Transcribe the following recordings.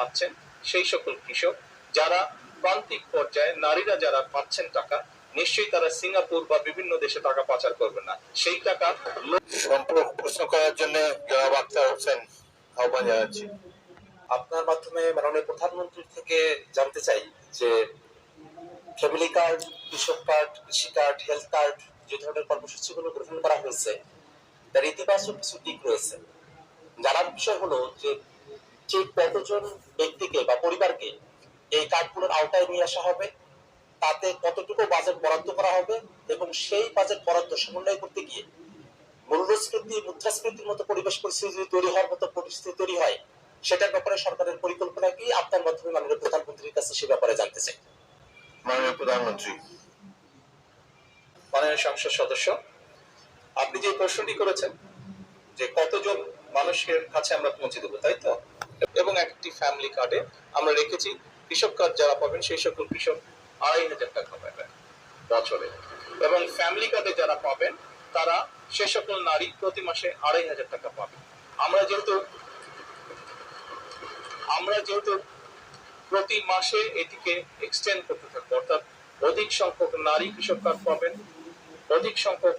পাচ্ছেন সেই সকল কৃষক যারা প্রান্তিক পর্যায়ে নারীরা যারা পাচ্ছেন টাকা, নিশ্চয়ই তারা সিঙ্গাপুর বা বিভিন্ন দেশে টাকা পাচার করবে না। সেই টাকা সম্পূর্ণ প্রশ্ন করার জন্য জনাব আখতার হোসেন আহ্বান জানাচ্ছি। আপনার মাধ্যমে মাননীয় প্রধানমন্ত্রীর থেকে জানতে চাই যে ফ্যামিলি কার্ড, কৃষক কার্ড, কৃষি কার্ড, হেলথ কার্ড যে ধরনের কর্মসূচিগুলো গ্রহণ করা হয়েছে তার ইতিবাচক কিছু দিক রয়েছে। জানার বিষয় হলো যে ঠিক কতজন ব্যক্তিকে বা পরিবারকে এই কার্ডগুলোর আওতায় নিয়ে আসা হবে, তাতে কতটুকু বাজেট বরাদ্দ করা হবে এবং সেই বাজেট বরাদ্দ সমন্বয় করতে গিয়ে মূল্যস্ফীতি, মুদ্রাস্ফীতির মতো পরিবেশ পরিস্থিতি তৈরি হওয়ার মতো পরিস্থিতি তৈরি হয়, সেটার ব্যাপারে সরকারের পরিকল্পনা কি? আপনার মাধ্যমে মাননীয় প্রধানমন্ত্রীর কাছে সে ব্যাপারে জানতে চাই। মাননীয় প্রধানমন্ত্রী। মাননীয় সংসদ সদস্য, আপনি যে প্রশ্নটি করেছেন যে কতজন মানুষের কাছে আমরা পৌঁছে দেবো, তাই তো? এবং একটি ফ্যামিলি কার্ডে আমরা রেখেছি কৃষক কার্ড যারা পাবেন সেই সকল কৃষক 2,500 টাকা পাবেন বছরে, এবং ফ্যামিলি কার্ডে যারা পাবেন তারা সে সকল নারী প্রতি মাসে 2,500 টাকা পাবেন। আমরা যেহেতু প্রতি মাসে এটিকে এক্সটেন্ড করতে থাকবো, অর্থাৎ অধিক সংখ্যক নারী কৃষক কার্ড পাবেন, অধিক সংখ্যক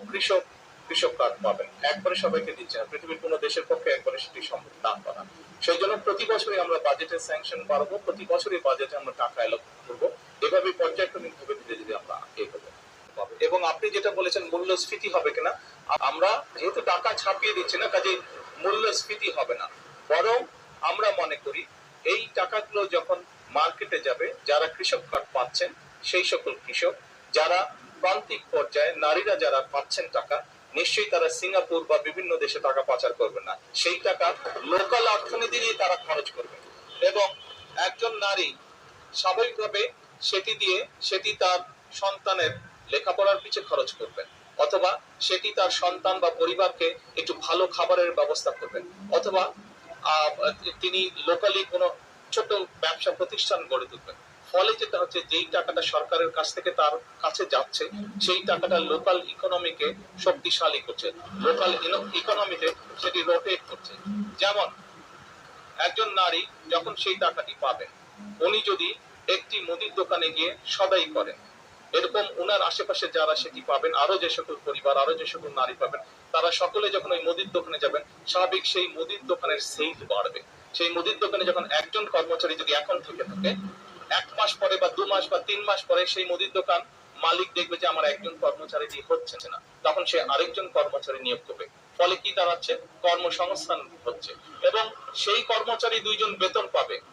কৃষক কার্ড পাবেন। একবারে সবাইকে দিচ্ছে না, পৃথিবীর কোনো দেশের পক্ষে একবারে সেটি সম্ভব না করা। সেই জন্য প্রতি বছরই আমরা বাজেটের স্যাংশন বাড়বো, প্রতি বছরই বাজেটে আমরা টাকা এলোক করবো, এভাবে পর্যায়ক্রমিক ভাবে ধীরে ধীরে আমরা এগোবো। এবং আপনি যেটা বলেছেন মূল্যস্ফীতি হবে কিনা, আমরা যেহেতু টাকা ছাপিয়ে দিচ্ছি না, কাজে মূল্যস্ফীতি হবে না। বরং আমরা মনে করি এই টাকাগুলো যখন মার্কেটে যাবে, যারা কৃষক কার্ড পাচ্ছেন সেই সকল কৃষক যারা প্রান্তিক পর্যায়ে নারীরা যারা পাচ্ছেন টাকা, নিশ্চয়ই তারা সিঙ্গাপুর বা বিভিন্ন দেশে টাকা পাচার করবে না। সেই টাকা লোকাল অর্থনীতি দিয়ে তারা খরচ করবে, এবং একজন নারী স্বাভাবিকভাবে সেটি তার সন্তানের লেখাপড়ার পিছে খরচ করবেন, অথবা সেটি তার সন্তান বা পরিবারকে একটু ভালো খাবারের ব্যবস্থা করবেন, অথবা তিনি লোকালি কোনো ছোট ব্যবসা প্রতিষ্ঠান গড়ে তুলবেন। ফলে যেটা হচ্ছে, যেই টাকাটা সরকারের কাছ থেকে তার কাছে যাচ্ছে সেই টাকাটা লোকাল ইকোনমিকে শক্তিশালী করছে, লোকাল ইকোনমিতে সেটি রোটেট করছে। যেমন একজন নারী যখন সেই টাকাটি পাবেন, উনি যদি একটি মুদির দোকানে গিয়ে সদাই করেন, এরকম উনার আশেপাশে যারা সেটি পাবেন, আরো যে সকল পরিবার, আরো যে সকল নারী পাবেন, তারা সকলে যখন ওই মুদির দোকানে যাবেন, স্বাভাবিক সেই মুদির দোকানের সেল বাড়বে। সেই মুদির দোকানে যখন একজন কর্মচারী যদি এখন থেকে থাকে, 1 মাস পরে বা 2 মাস বা 3 মাস পরে সেই মুদির দোকান মালিক দেখবে যে আমার একজন কর্মচারী দিয়ে হচ্ছে না, তখন সে আরেকজন কর্মচারী নিয়োগ করবে। ফলে কি দাঁড়াচ্ছে? কর্মসংস্থান হচ্ছে, এবং সেই কর্মচারী 2 জন বেতন পাবে,